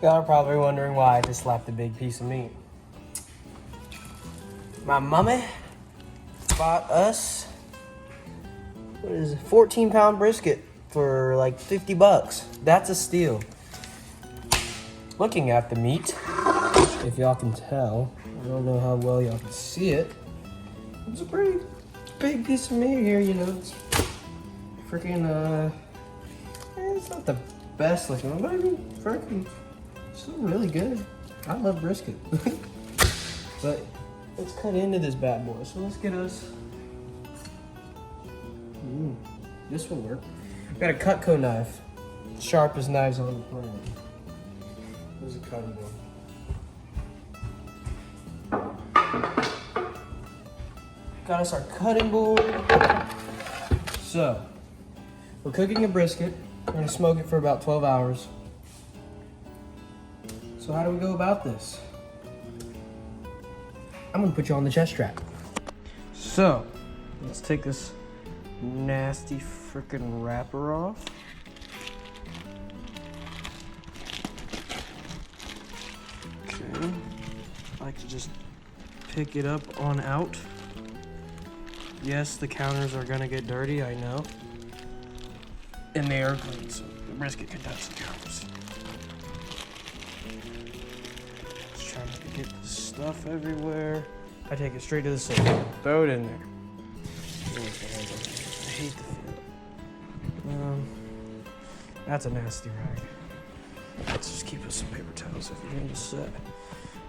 Y'all are probably wondering why I just slapped a big piece of meat. My mommy bought us, what is it, 14-pound brisket for like 50 bucks. That's a steal. Looking at the meat, if y'all can tell, I don't know how well y'all can see it. It's a pretty big piece of meat here, you know. It's freaking, it's not the best looking one, but I mean, freaking, it's still really good. I love brisket. But let's cut into this bad boy. So let's get us, this will work. I've got a Cutco knife, sharpest knives on the planet. There's a cutting board. Got us our cutting board. So, we're cooking a brisket. We're gonna smoke it for about 12 hours. So how do we go about this? I'm gonna put you on the chest strap. So, let's take this nasty frickin' wrapper off. Okay, I like to just pick it up on out. Yes, the counters are gonna get dirty, I know. And they are clean, so the brisket can touch the counters. Just trying not to get this stuff everywhere. I take it straight to the sink. Throw it in there. I hate the feel. That's a nasty rag. Let's just keep us some paper towels if you're in the set.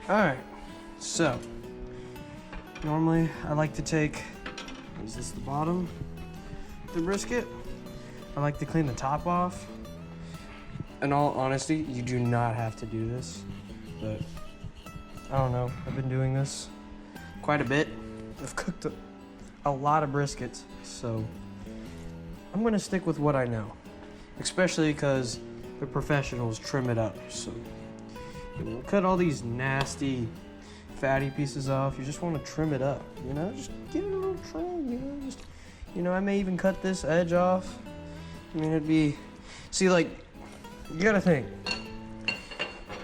Alright, so normally I like to take, is this the bottom? The brisket. I like to clean the top off. In all honesty, you do not have to do this, but I don't know. I've been doing this quite a bit. I've cooked a lot of briskets, so I'm gonna stick with what I know, especially because the professionals trim it up. So you know, cut all these nasty, fatty pieces off. You just want to trim it up, you know, just give it a little trim, you know, just, you know, I may even cut this edge off. I mean, it'd be, see, like, you gotta think,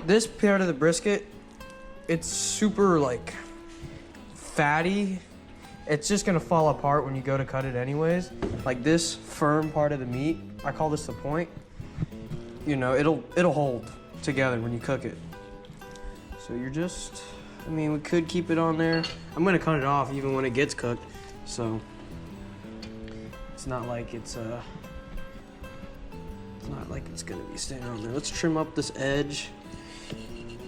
this part of the brisket, it's super, like, fatty. It's just gonna fall apart when you go to cut it anyways. Like this firm part of the meat, I call this the point, you know, it'll hold together when you cook it. So you're just, I mean, we could keep it on there. I'm gonna cut it off even when it gets cooked, so it's not like it's not like it's gonna be staying on there. Let's trim up this edge.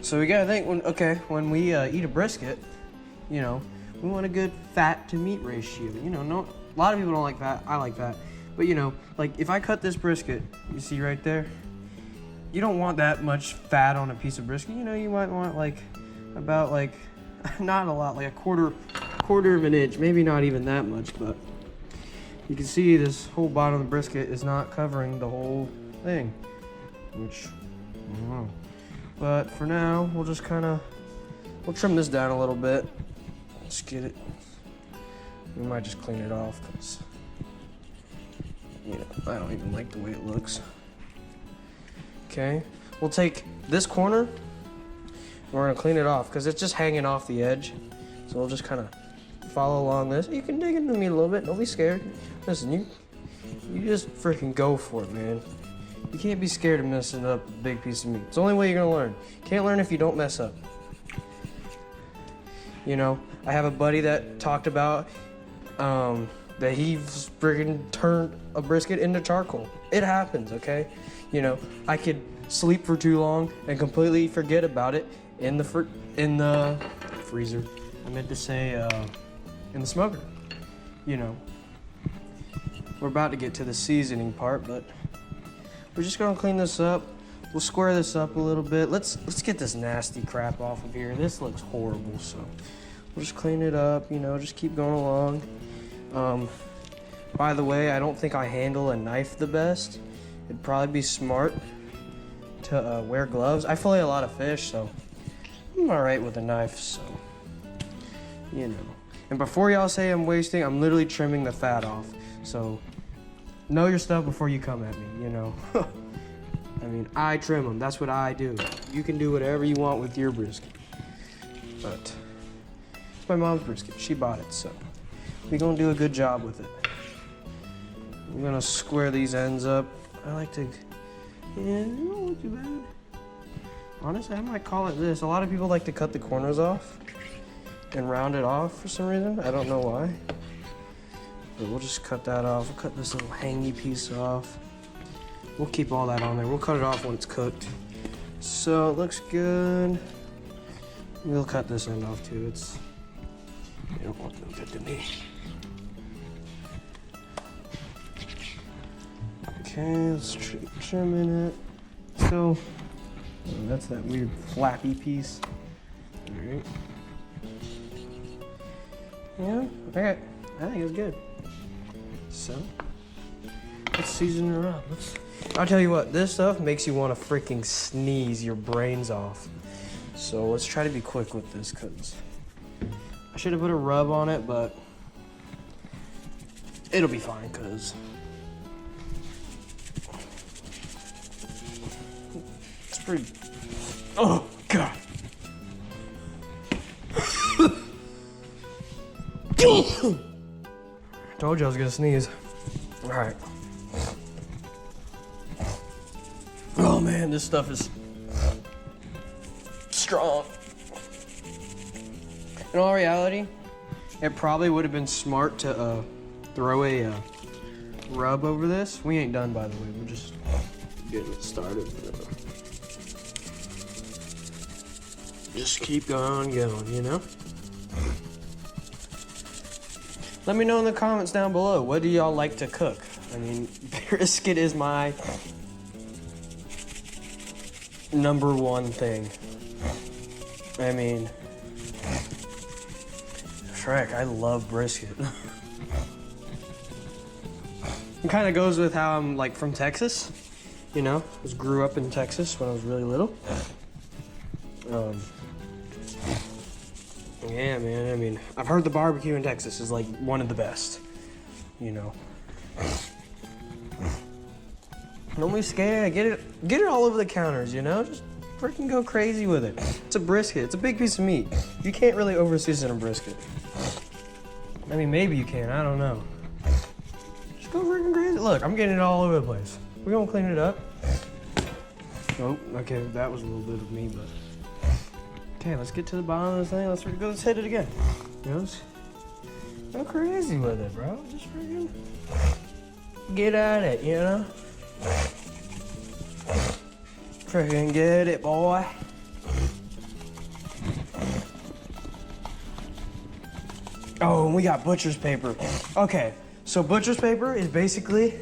So we gotta think, when we eat a brisket, you know, we want a good fat to meat ratio. You know, a lot of people don't like fat. I like fat, but you know, like if I cut this brisket, you see right there, you don't want that much fat on a piece of brisket. You know, you might want like about like not a lot, like a quarter of an inch, maybe not even that much, but you can see this whole bottom of the brisket is not covering the whole thing, which I don't know. But for now, we'll just we'll trim this down a little bit. Let's get it. We might just clean it off because, you know, I don't even like the way it looks. Okay, we'll take this corner. We're gonna clean it off because it's just hanging off the edge. So we'll just kind of follow along this. You can dig into the meat a little bit. Don't be scared. Listen, you just freaking go for it, man. You can't be scared of messing up a big piece of meat. It's the only way you're gonna learn. You can't learn if you don't mess up. You know, I have a buddy that talked about that he friggin' turned a brisket into charcoal. It happens, okay? You know, I could sleep for too long and completely forget about it in the freezer. I meant to say in the smoker. You know, we're about to get to the seasoning part, but we're just gonna clean this up. We'll square this up a little bit. Let's get this nasty crap off of here. This looks horrible, so we'll just clean it up, you know, just keep going along. By the way, I don't think I handle a knife the best. It'd probably be smart to wear gloves. I fillet a lot of fish, so I'm all right with a knife, so, you know. And before y'all say I'm wasting, I'm literally trimming the fat off. So know your stuff before you come at me, you know. I mean, I trim them. That's what I do. You can do whatever you want with your brisket. But it's my mom's brisket. She bought it, so we're gonna do a good job with it. I'm gonna square these ends up. I like to, yeah, it don't look too bad. Honestly, I might call it this. A lot of people like to cut the corners off and round it off for some reason. I don't know why. But we'll just cut that off. We'll cut this little hangy piece off. We'll keep all that on there. We'll cut it off when it's cooked. So it looks good. We'll cut this end off too. You don't want no good to me. Okay, let's trim it. So, that's that weird flappy piece. All right. Yeah, okay. I think it's good. So, let's season her up. I'll tell you what, this stuff makes you want to freaking sneeze your brains off. So let's try to be quick with this, because I should have put a rub on it, but it'll be fine, because it's pretty, oh God. Told you I was gonna sneeze. All right. Oh man, this stuff is strong. In all reality, it probably would have been smart to throw a rub over this. We ain't done, by the way. We're just getting it started. Just keep going, you know? Let me know in the comments down below, what do y'all like to cook? I mean, brisket is my #1 thing. I mean, Shrek, I love brisket. It kind of goes with how I'm like from Texas, you know? I grew up in Texas when I was really little. Yeah, man, I mean, I've heard the barbecue in Texas is like one of the best, you know? Don't be scared, get it all over the counters, you know? Just freaking go crazy with it. It's a brisket, it's a big piece of meat. You can't really over-season a brisket. I mean, maybe you can, I don't know. Just go freaking crazy. Look, I'm getting it all over the place. We're gonna clean it up. Oh, okay, that was a little bit of me, but. Okay, let's get to the bottom of this thing. Let's hit it again. You know, go crazy with it, bro. Just freaking get at it, you know? Freaking get it, boy. Oh, and we got butcher's paper. Okay, so butcher's paper is basically...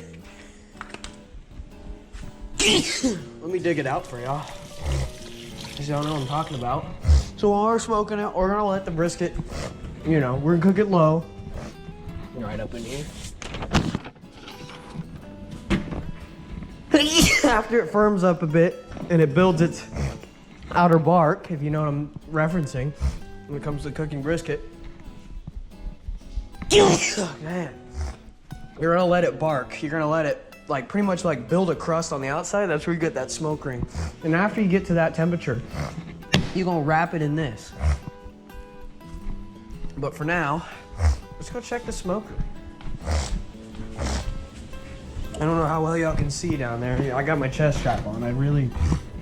Let me dig it out for y'all. Because y'all know what I'm talking about. So while we're smoking it, we're gonna let the brisket, you know, we're gonna cook it low. Right up in here. After it firms up a bit and it builds its outer bark, if you know what I'm referencing, when it comes to cooking brisket. Oh, man. You're gonna let it bark. You're gonna let it like pretty much like build a crust on the outside. That's where you get that smoke ring. And after you get to that temperature, you're gonna wrap it in this. But for now, let's go check the smoker. I don't know how well y'all can see down there. I got my chest strap on. I really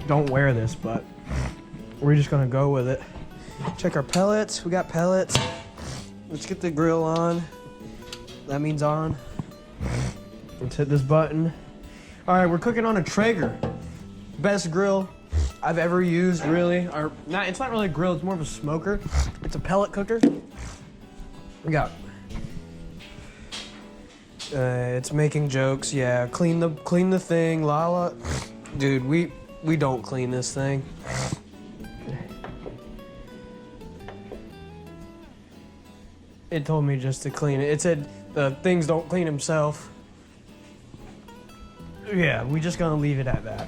don't wear this, but we're just gonna go with it. Check our pellets. We got pellets. Let's get the grill on. That means on. Let's hit this button. All right, we're cooking on a Traeger. Best grill I've ever used, really. Or not, it's not really a grill, it's more of a smoker. It's a pellet cooker. We got, it's making jokes, yeah. Clean the thing, Lala. Dude, we don't clean this thing. It told me just to clean it. It said the things don't clean himself. Yeah, we just gonna leave it at that.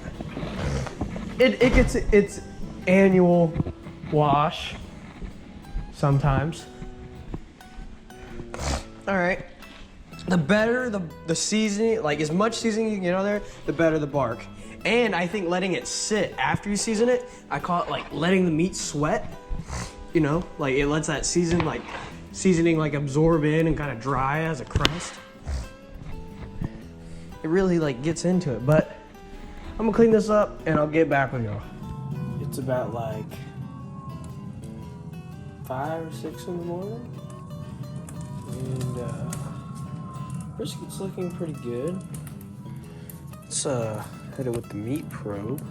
It gets its annual wash sometimes. All right. The better the seasoning, like as much seasoning you can get on there, the better the bark. And I think letting it sit after you season it, I call it like letting the meat sweat. You know, like it lets that seasoning like absorb in and kind of dry as a crust. It really like gets into it, but I'm gonna clean this up and I'll get back with y'all. It's about like 5 or 6 in the morning, and brisket's looking pretty good. Let's hit it with the meat probe.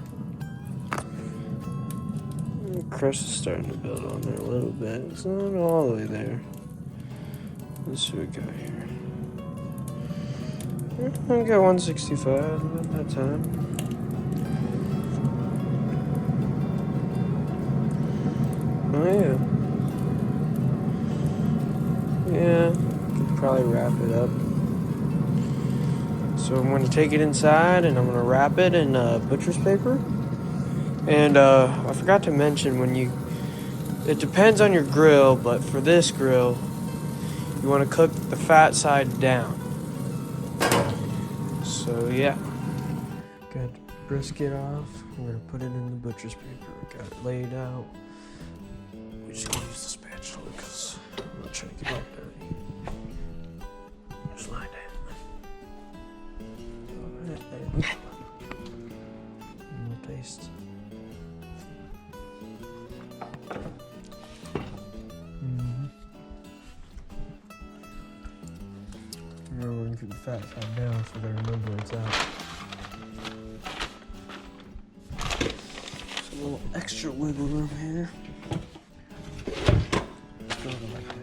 The crust is starting to build on there a little bit. It's not all the way there. Let's see what we got here. I got 165, about that time. Oh yeah. Yeah, could probably wrap it up. So I'm going to take it inside and I'm going to wrap it in butcher's paper. And I forgot to mention it depends on your grill, but for this grill, you want to cook the fat side down. So yeah. Got brisket off. I'm going to put it in the butcher's paper. Got it laid out. We're just going to use the spatula because I'm not trying to get it dirty. Just lie down. No taste. Remember, we can keep the fat side down, so we gotta remember it's out. Just a little extra wiggle room here. Go like that.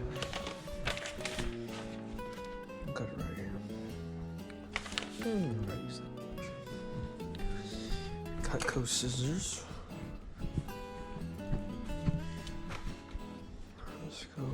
Cut it right here. Cutco scissors. Let's go.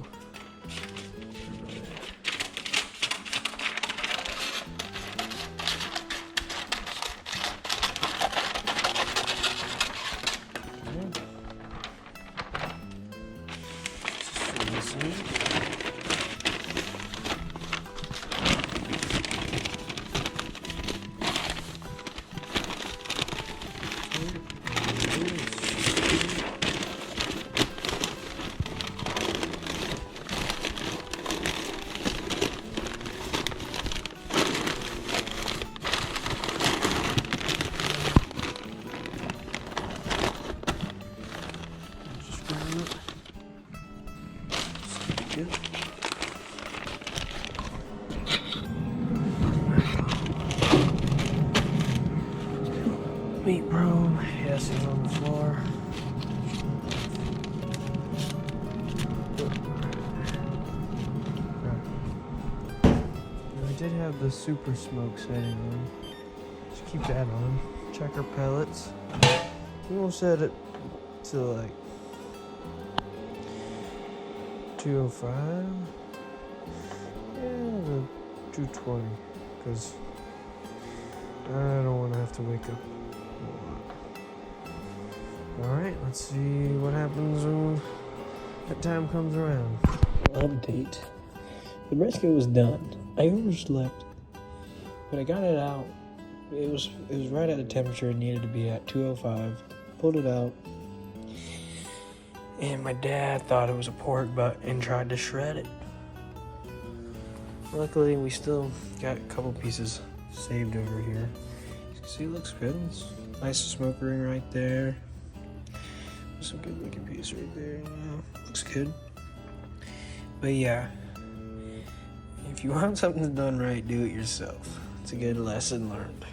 Meat probe, yes, it's on the floor. I did have the super smoke setting on. Just keep that on. Check our pellets. We will set it to like 205. Yeah, 220. Because I don't want to have to wake up. Alright, let's see what happens when that time comes around. Update. The brisket was done. I overslept, but I got it out. It was right at the temperature it needed to be at, 205. Pulled it out. And my dad thought it was a pork butt and tried to shred it. Luckily, we still got a couple pieces saved over here. You can see it looks good. It's nice smoke ring right there. Some good looking piece right there, looks good. But yeah, if you want something done right, do it yourself. It's a good lesson learned.